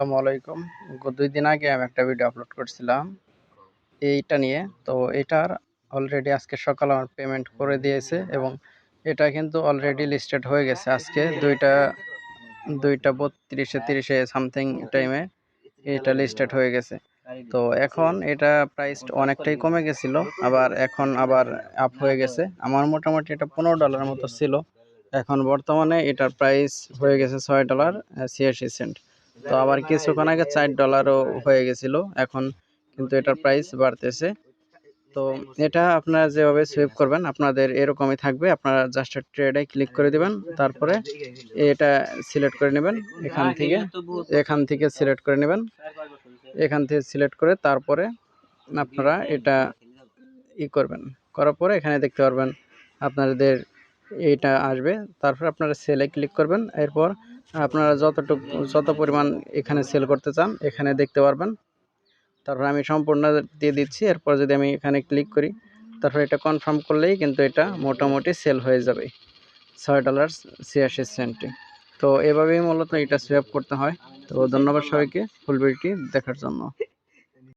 আসসালামু আলাইকুম। ২ দিন আগে আমি একটা ভিডিও আপলোড করছিলাম এইটা নিয়ে। তো এটার অলরেডি আজকে সকালে আমার পেমেন্ট করে দিয়েছে এবং এটা কিন্তু অলরেডি লিস্টেড হয়ে গেছে। আজকে ২টা ৩২ ৩০ সামথিং টাইমে এটা লিস্টেড হয়ে গেছে। তো এখন এটা প্রাইস অনেকটাই কমে গেছিল, আবার এখন আবার আপ হয়ে গেছে। আমার মোটামুটি এটা $15 মতো ছিল। এখন বর্তমানে এটার প্রাইস হয়ে গেছে $৬.৮৬। তো আবার কিছুক্ষণ আগে $৪ও হয়ে গেছিল। এখন কিন্তু এটার প্রাইস বাড়তেছে। তো এটা আপনারা যেভাবে সুইপ করবেন আপনাদের এরকমই থাকবে। আপনারা জাস্ট ট্রেডে ক্লিক করে দিবেন, তারপরে এটা সিলেক্ট করে নেবেন। এখান থেকে সিলেক্ট করে নেবেন। এখান থেকে সিলেক্ট করে তারপরে আপনারা এটা করবেন। করার পরে এখানে দেখতে পারবেন আপনাদের এইটা আসবে। তারপর আপনারা সেলে ক্লিক করবেন। এরপর আপনারা যত পরিমাণ এখানে সেল করতে চান এখানে দেখতে পারবেন। তারপর আমি সম্পূর্ণ দিয়ে দিচ্ছি। এরপর যদি আমি এখানে ক্লিক করি, তারপর এটা কনফার্ম করলেই কিন্তু এটা মোটামুটি সেল হয়ে যাবে $৬.৮৬। তো এভাবেই মূলত এটা সোয়াপ করতে হয়। তো ধন্যবাদ সবাইকে ফুল ভিডিওটি দেখার জন্য।